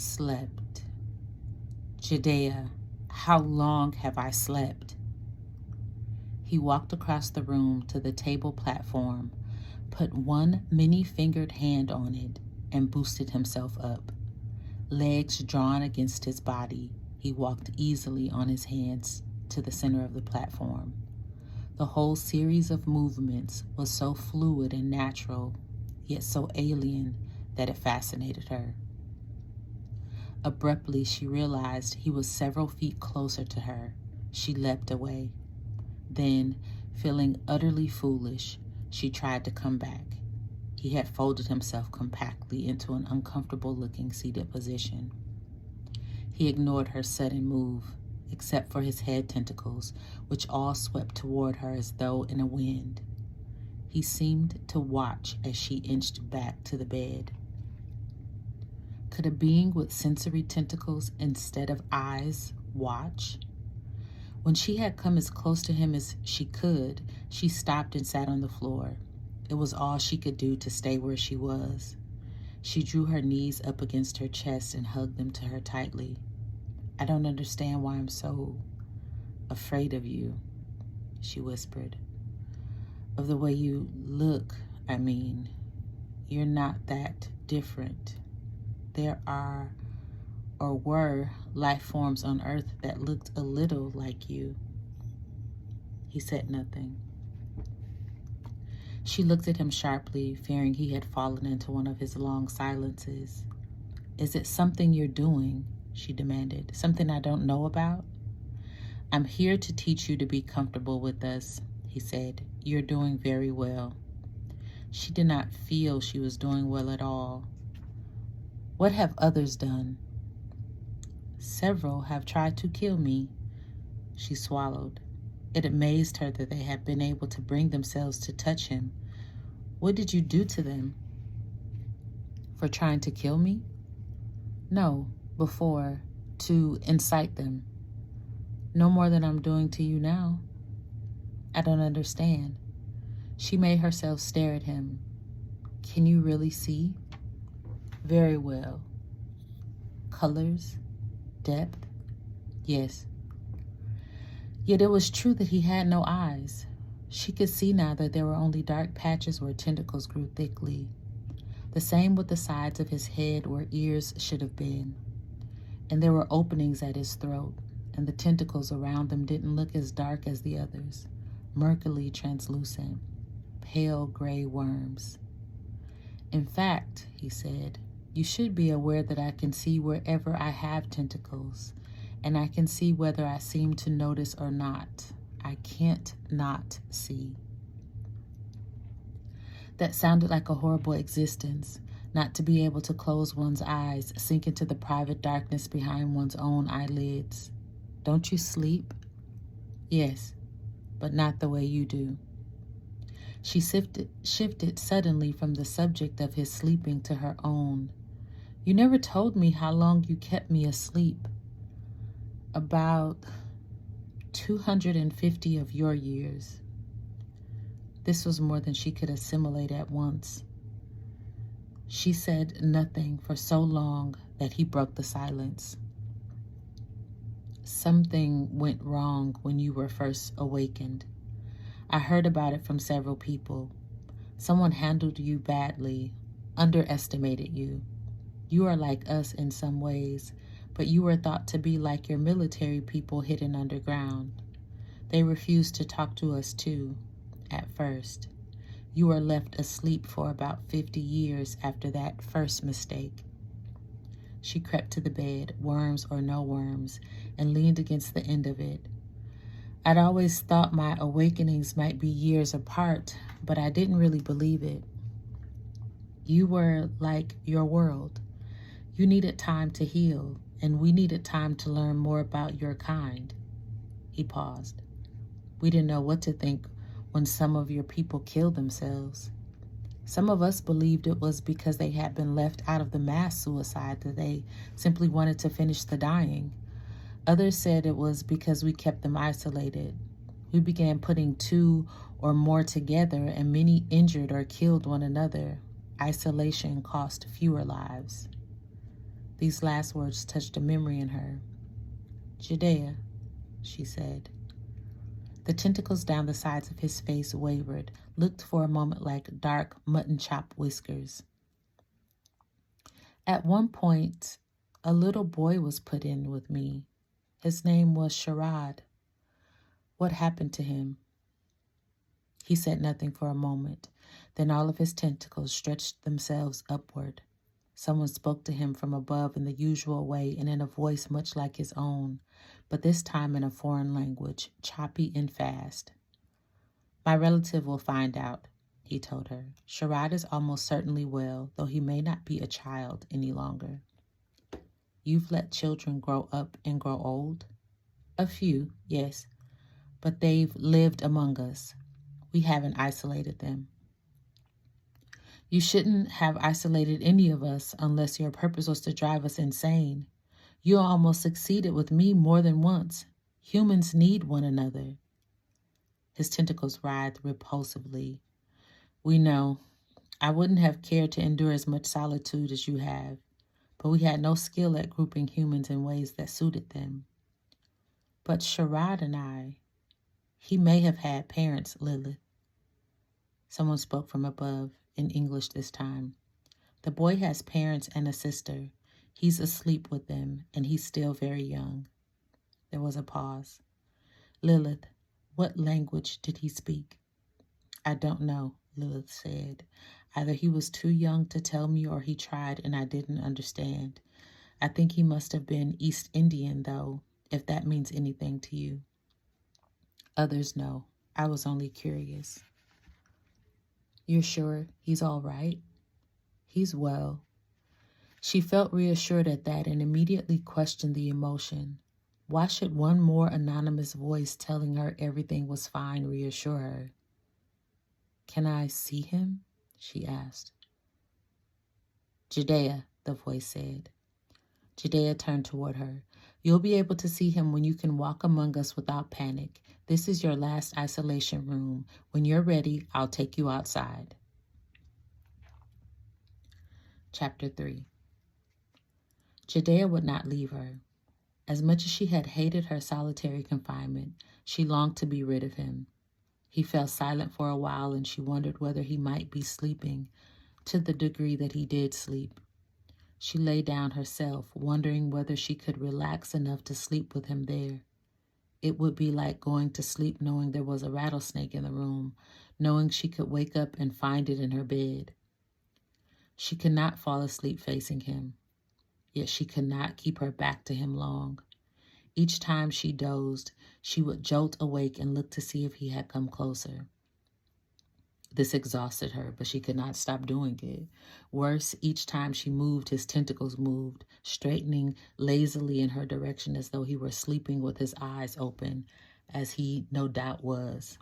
Slept. Judea, how long have I slept? He walked across the room to the table platform, put one many-fingered hand on it, and boosted himself up. Legs drawn against his body, he walked easily on his hands to the center of the platform. The whole series of movements was so fluid and natural, yet so alien that it fascinated her. Abruptly, she realized he was several feet closer to her. She leapt away. Then, feeling utterly foolish, she tried to come back. He had folded himself compactly into an uncomfortable-looking seated position. He ignored her sudden move, except for his head tentacles, which all swept toward her as though in a wind. He seemed to watch as she inched back to the bed. Could a being with sensory tentacles instead of eyes watch? When she had come as close to him as she could, she stopped and sat on the floor. It was all she could do to stay where she was. She drew her knees up against her chest and hugged them to her tightly. "I don't understand why I'm so afraid of you," she whispered. "Of the way you look, I mean. You're not that different. There are, or were, life forms on Earth that looked a little like you." He said nothing. She looked at him sharply, fearing he had fallen into one of his long silences. "Is it something you're doing?" she demanded. "Something I don't know about?" "I'm here to teach you to be comfortable with us," he said. "You're doing very well." She did not feel she was doing well at all. "What have others done?" "Several have tried to kill me." She swallowed. It amazed her that they had been able to bring themselves to touch him. "What did you do to them?" "For trying to kill me?" "No, before, to incite them." "No more than I'm doing to you now." "I don't understand." She made herself stare at him. "Can you really see?" "Very well." "Colors? Depth?" "Yes." Yet it was true that he had no eyes. She could see now that there were only dark patches where tentacles grew thickly. The same with the sides of his head where ears should have been. And there were openings at his throat, and the tentacles around them didn't look as dark as the others, murkily translucent, pale gray worms. "In fact," he said, "you should be aware that I can see wherever I have tentacles, and I can see whether I seem to notice or not. I can't not see." That sounded like a horrible existence, not to be able to close one's eyes, sink into the private darkness behind one's own eyelids. "Don't you sleep?" "Yes, but not the way you do." She shifted suddenly from the subject of his sleeping to her own. "You never told me how long you kept me asleep." "About 250 of your years." This was more than she could assimilate at once. She said nothing for so long that he broke the silence. "Something went wrong when you were first awakened. I heard about it from several people. Someone handled you badly, underestimated you. You are like us in some ways, but you were thought to be like your military people hidden underground. They refused to talk to us too, at first. You were left asleep for about 50 years after that first mistake." She crept to the bed, worms or no worms, and leaned against the end of it. "I'd always thought my awakenings might be years apart, but I didn't really believe it. You were like your world. You needed time to heal, and we needed time to learn more about your kind." He paused. "We didn't know what to think when some of your people killed themselves. Some of us believed it was because they had been left out of the mass suicide, that they simply wanted to finish the dying. Others said it was because we kept them isolated. We began putting two or more together, and many injured or killed one another. Isolation cost fewer lives." These last words touched a memory in her. "Judea," she said. The tentacles down the sides of his face wavered, looked for a moment like dark mutton chop whiskers. "At one point, a little boy was put in with me. His name was Sharad. What happened to him?" He said nothing for a moment. Then all of his tentacles stretched themselves upward. Someone spoke to him from above in the usual way and in a voice much like his own, but this time in a foreign language, choppy and fast. "My relative will find out," he told her. "Sharad is almost certainly well, though he may not be a child any longer." "You've let children grow up and grow old?" "A few, yes, but they've lived among us. We haven't isolated them." "You shouldn't have isolated any of us unless your purpose was to drive us insane. You almost succeeded with me more than once. Humans need one another." His tentacles writhed repulsively. "We know. I wouldn't have cared to endure as much solitude as you have, but we had no skill at grouping humans in ways that suited them." "But Sharad and he may have had parents, Lilith." Someone spoke from above, in English this time. "The boy has parents and a sister. He's asleep with them, and he's still very young." There was a pause. "Lilith, what language did he speak?" "I don't know," Lilith said. "Either he was too young to tell me or he tried and I didn't understand. I think he must have been East Indian, though, if that means anything to you." "Others know. I was only curious." "You're sure he's all right?" "He's well." She felt reassured at that and immediately questioned the emotion. Why should one more anonymous voice telling her everything was fine reassure her? "Can I see him?" she asked. "Judea," the voice said. Judea turned toward her. "You'll be able to see him when you can walk among us without panic. This is your last isolation room. When you're ready, I'll take you outside." Chapter 3. Judea would not leave her. As much as she had hated her solitary confinement, she longed to be rid of him. He fell silent for a while, and she wondered whether he might be sleeping, to the degree that he did sleep. She lay down herself, wondering whether she could relax enough to sleep with him there. It would be like going to sleep knowing there was a rattlesnake in the room, knowing she could wake up and find it in her bed. She could not fall asleep facing him, yet she could not keep her back to him long. Each time she dozed, she would jolt awake and look to see if he had come closer. This exhausted her, but she could not stop doing it. Worse, each time she moved, his tentacles moved, straightening lazily in her direction as though he were sleeping with his eyes open, as he no doubt was.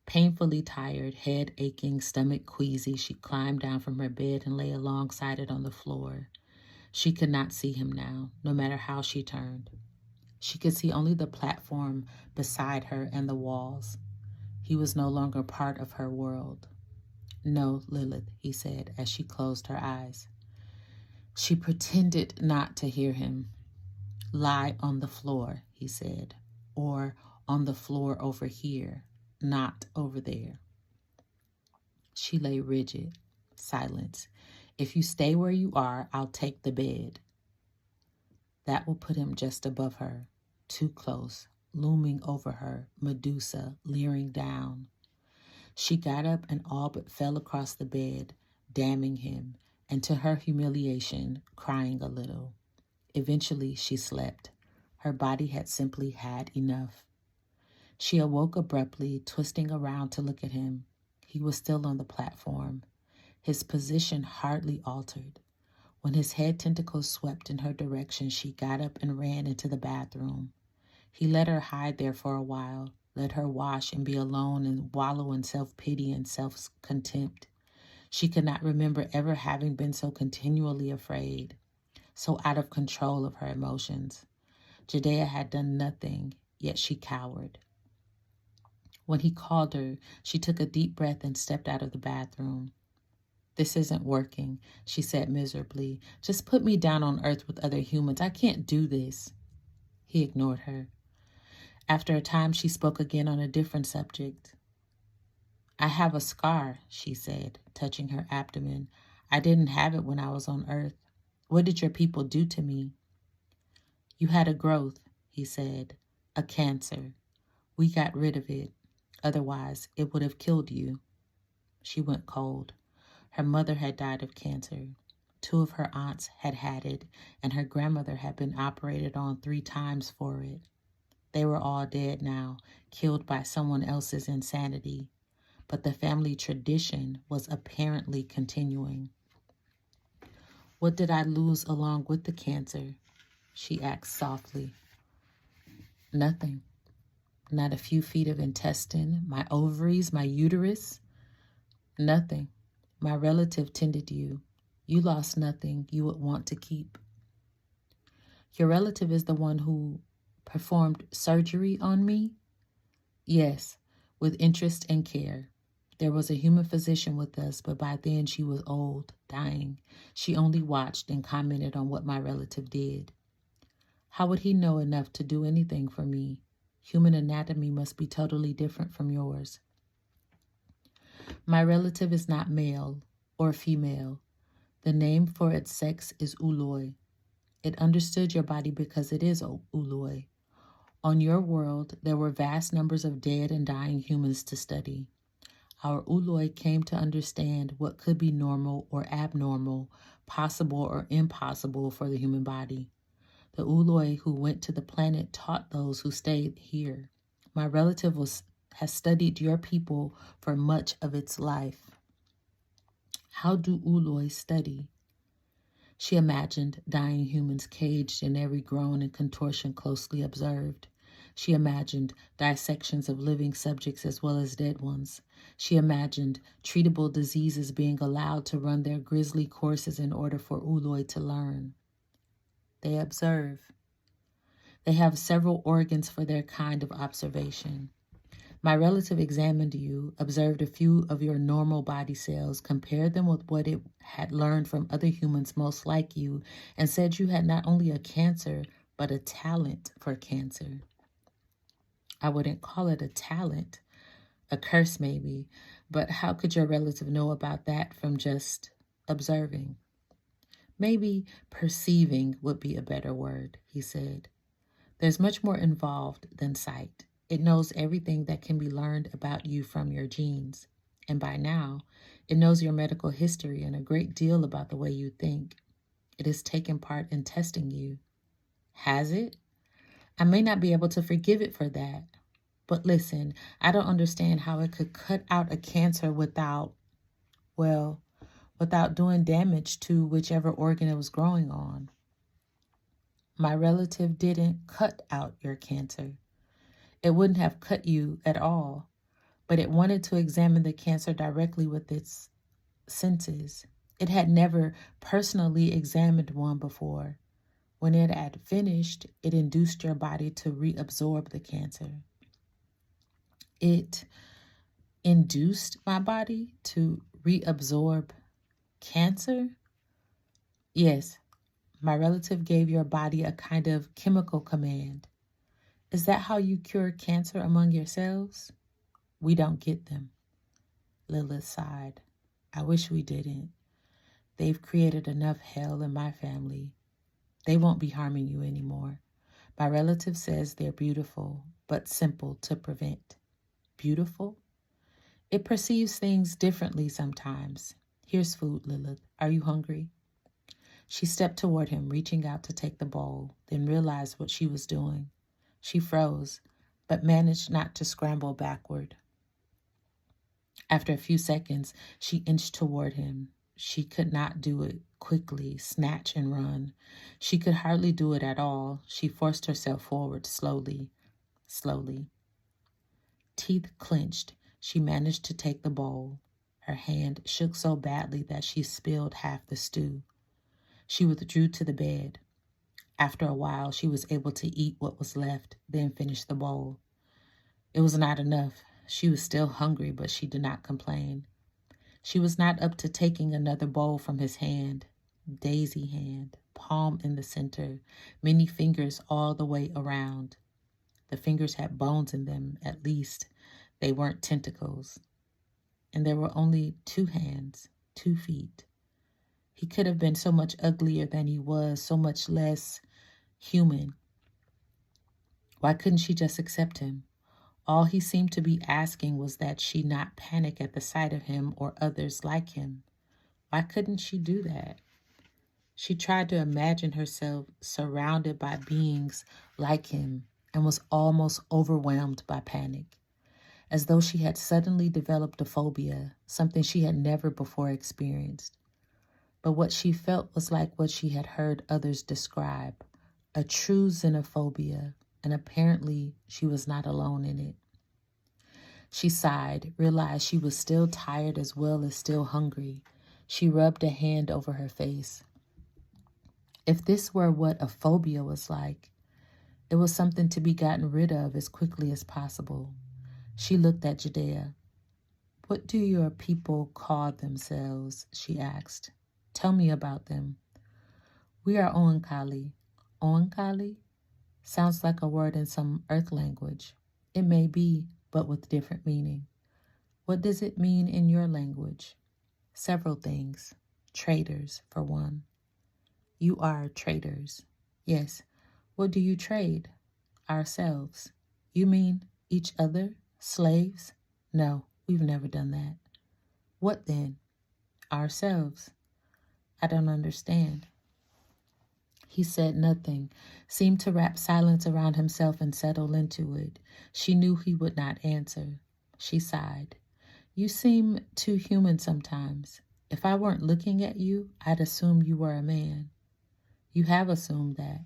Painfully tired, head aching, stomach queasy, she climbed down from her bed and lay alongside it on the floor. She could not see him now, no matter how she turned. She could see only the platform beside her and the walls. He was no longer part of her world. "No, Lilith," he said as she closed her eyes. She pretended not to hear him. "Lie on the floor," he said, "or on the floor over here, not over there." She lay rigid, silent. "If you stay where you are, I'll take the bed." That will put him just above her, too close, looming over her, Medusa, leering down. She got up and all but fell across the bed, damning him, and to her humiliation, crying a little. Eventually, she slept. Her body had simply had enough. She awoke abruptly, twisting around to look at him. He was still on the platform, his position hardly altered. When his head tentacles swept in her direction, she got up and ran into the bathroom. He let her hide there for a while, let her wash and be alone and wallow in self-pity and self-contempt. She could not remember ever having been so continually afraid, so out of control of her emotions. Judea had done nothing, yet she cowered. When he called her, she took a deep breath and stepped out of the bathroom. This isn't working, she said miserably. Just put me down on Earth with other humans. I can't do this. He ignored her. After a time, she spoke again on a different subject. I have a scar, she said, touching her abdomen. I didn't have it when I was on Earth. What did your people do to me? You had a growth, he said, a cancer. We got rid of it. Otherwise, it would have killed you. She went cold. Her mother had died of cancer. 2 of her aunts had had it, and her grandmother had been operated on 3 times for it. They were all dead now, killed by someone else's insanity. But the family tradition was apparently continuing. What did I lose along with the cancer? She asked softly. Nothing. Not a few feet of intestine, my ovaries, my uterus. Nothing. My relative tended you. You lost nothing you would want to keep. Your relative is the one who performed surgery on me? Yes, with interest and care. There was a human physician with us, but by then she was old, dying. She only watched and commented on what my relative did. How would he know enough to do anything for me? Human anatomy must be totally different from yours. My relative is not male or female. The name for its sex is Uloi. It understood your body because it is Uloi. On your world, there were vast numbers of dead and dying humans to study. Our Uloi came to understand what could be normal or abnormal, possible or impossible for the human body. The Uloi who went to the planet taught those who stayed here. My relative has studied your people for much of its life. How do Uloi study? She imagined dying humans caged in every groan and contortion closely observed. She imagined dissections of living subjects as well as dead ones. She imagined treatable diseases being allowed to run their grisly courses in order for Uloi to learn. They observe. They have several organs for their kind of observation. My relative examined you, observed a few of your normal body cells, compared them with what it had learned from other humans most like you, and said you had not only a cancer, but a talent for cancer. I wouldn't call it a talent, a curse maybe, but how could your relative know about that from just observing? Maybe perceiving would be a better word, he said. There's much more involved than sight. It knows everything that can be learned about you from your genes. And by now, it knows your medical history and a great deal about the way you think. It has taken part in testing you. Has it? I may not be able to forgive it for that. But listen, I don't understand how it could cut out a cancer without doing damage to whichever organ it was growing on. My relative didn't cut out your cancer. It wouldn't have cut you at all, but it wanted to examine the cancer directly with its senses. It had never personally examined one before. When it had finished, it induced your body to reabsorb the cancer. It induced my body to reabsorb cancer? Yes, my relative gave your body a kind of chemical command. Is that how you cure cancer among yourselves? We don't get them. Lilith sighed. I wish we didn't. They've created enough hell in my family. They won't be harming you anymore. My relative says they're beautiful, but simple to prevent. Beautiful? It perceives things differently sometimes. Here's food, Lilith. Are you hungry? She stepped toward him, reaching out to take the bowl, then realized what she was doing. She froze, but managed not to scramble backward. After a few seconds, she inched toward him. She could not do it quickly, snatch and run. She could hardly do it at all. She forced herself forward slowly. Teeth clenched, she managed to take the bowl. Her hand shook so badly that she spilled half the stew. She withdrew to the bed. After a while, she was able to eat what was left, then finish the bowl. It was not enough. She was still hungry, but she did not complain. She was not up to taking another bowl from his hand. Daisy hand, palm in the center, many fingers all the way around. The fingers had bones in them, at least. They weren't tentacles. And there were only 2 hands, 2 feet. He could have been so much uglier than he was, so much less human. Why couldn't she just accept him? All he seemed to be asking was that she not panic at the sight of him or others like him. Why couldn't she do that? She tried to imagine herself surrounded by beings like him and was almost overwhelmed by panic, as though she had suddenly developed a phobia, something she had never before experienced. But what she felt was like what she had heard others describe, a true xenophobia, and apparently she was not alone in it. She sighed, realized she was still tired as well as still hungry. She rubbed a hand over her face. If this were what a phobia was like, it was something to be gotten rid of as quickly as possible. She looked at Judea. "What do your people call themselves?" she asked. "Tell me about them." "We are Oankali." Oankali? Sounds like a word in some earth language. It may be, but with different meaning. What does it mean in your language? Several things. Traders, for one. You are traders. Yes. What do you trade? Ourselves. You mean each other? Slaves? No, we've never done that. What then? Ourselves. I don't understand. He said nothing, seemed to wrap silence around himself and settle into it. She knew he would not answer. She sighed. You seem too human sometimes. If I weren't looking at you, I'd assume you were a man. You have assumed that.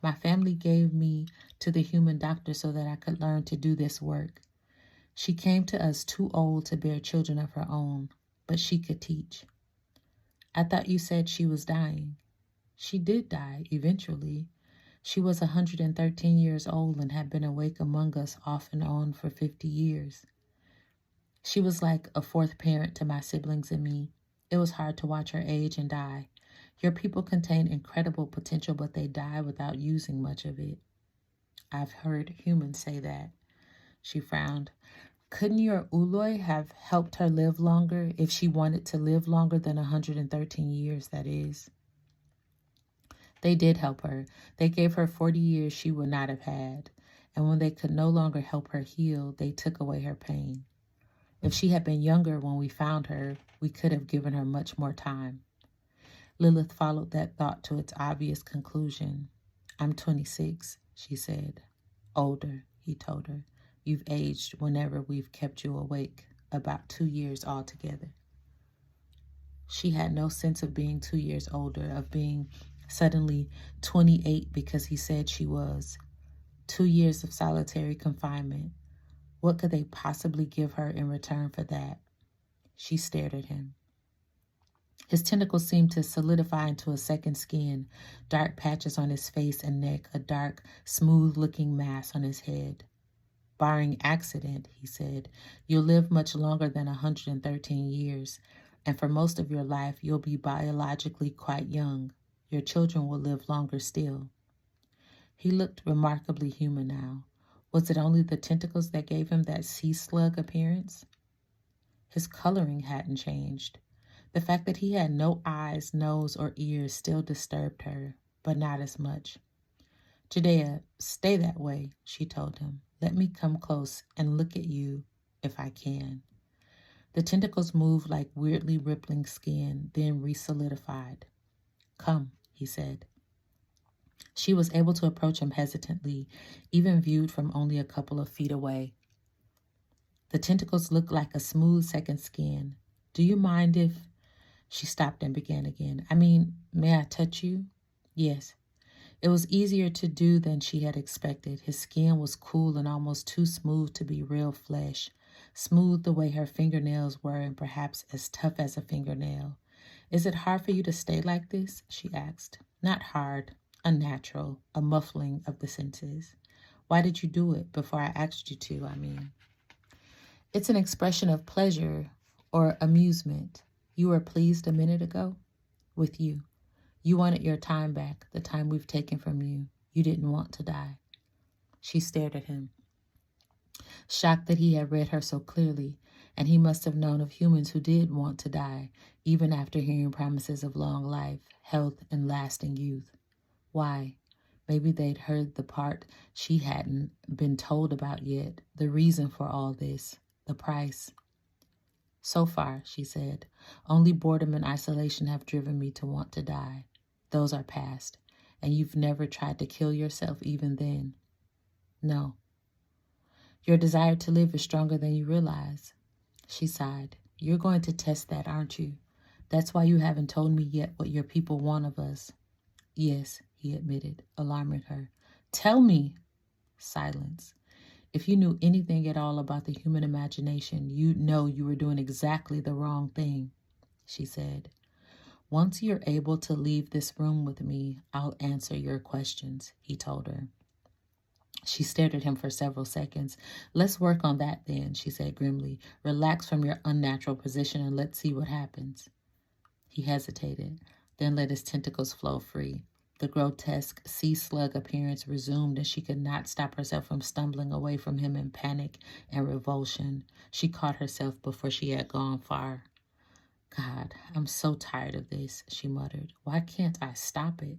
My family gave me to the human doctor so that I could learn to do this work. She came to us too old to bear children of her own, but she could teach. I thought you said she was dying. She did die, eventually. She was 113 years old and had been awake among us off and on for 50 years. She was like a 4th parent to my siblings and me. It was hard to watch her age and die. Your people contain incredible potential, but they die without using much of it. I've heard humans say that. She frowned. Couldn't your Uloi have helped her live longer if she wanted to live longer than 113 years, that is? They did help her. They gave her 40 years she would not have had. And when they could no longer help her heal, they took away her pain. If she had been younger when we found her, we could have given her much more time. Lilith followed that thought to its obvious conclusion. I'm 26, she said. Older, he told her. You've aged whenever we've kept you awake, about 2 years altogether. She had no sense of being 2 years older, of being suddenly 28 because he said she was. 2 years of solitary confinement. What could they possibly give her in return for that? She stared at him. His tentacles seemed to solidify into a second skin, dark patches on his face and neck, a dark, smooth-looking mass on his head. Barring accident, he said, you'll live much longer than 113 years, and for most of your life, you'll be biologically quite young. Your children will live longer still. He looked remarkably human now. Was it only the tentacles that gave him that sea slug appearance? His coloring hadn't changed. The fact that he had no eyes, nose, or ears still disturbed her, but not as much. Judea, stay that way, she told him. Let me come close and look at you if I can. The tentacles moved like weirdly rippling skin, then resolidified. Come, he said. She was able to approach him hesitantly, even viewed from only a couple of feet away. The tentacles looked like a smooth second skin. Do you mind if... She stopped and began again. May I touch you? Yes. It was easier to do than she had expected. His skin was cool and almost too smooth to be real flesh, smooth the way her fingernails were and perhaps as tough as a fingernail. Is it hard for you to stay like this? She asked. Not hard, unnatural, a muffling of the senses. Why did you do it before I asked you to, It's an expression of pleasure Or amusement. You were pleased a minute ago? With you. You wanted your time back, the time we've taken from you. You didn't want to die. She stared at him, shocked that he had read her so clearly, and he must have known of humans who did want to die, even after hearing promises of long life, health, and lasting youth. Why? Maybe they'd heard the part she hadn't been told about yet, the reason for all this, the price. So far, she said, only boredom and isolation have driven me to want to die. Those are past, and you've never tried to kill yourself even then. No. Your desire to live is stronger than you realize. She sighed. You're going to test that, aren't you? That's why you haven't told me yet what your people want of us. Yes, he admitted, alarming her. Tell me. Silence. If you knew anything at all about the human imagination, you'd know you were doing exactly the wrong thing, she said. Once you're able to leave this room with me, I'll answer your questions, he told her. She stared at him for several seconds. Let's work on that then, she said grimly. Relax from your unnatural position and let's see what happens. He hesitated, then let his tentacles flow free. The grotesque sea slug appearance resumed, and she could not stop herself from stumbling away from him in panic and revulsion. She caught herself before she had gone far. God, I'm so tired of this, she muttered. Why can't I stop it?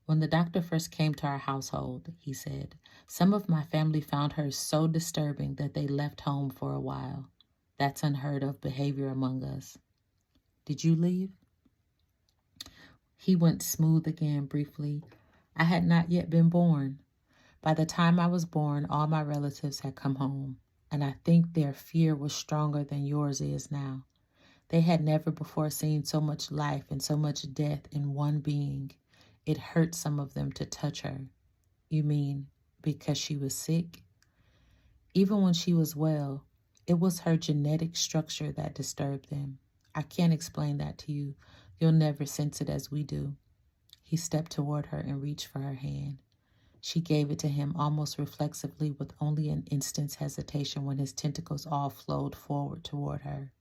When the doctor first came to our household, he said, some of my family found her so disturbing that they left home for a while. That's unheard of behavior among us. Did you leave? He went smooth again briefly. I had not yet been born. By the time I was born, all my relatives had come home, and I think their fear was stronger than yours is now. They had never before seen so much life and so much death in one being. It hurt some of them to touch her. You mean because she was sick? Even when she was well, it was her genetic structure that disturbed them. I can't explain that to you. You'll never sense it as we do. He stepped toward her and reached for her hand. She gave it to him almost reflexively, with only an instant's hesitation when his tentacles all flowed forward toward her.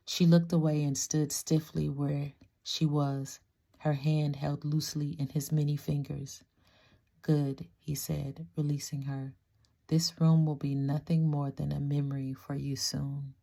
She looked away and stood stiffly where she was, her hand held loosely in his many fingers. Good, he said, releasing her. This room will be nothing more than a memory for you soon.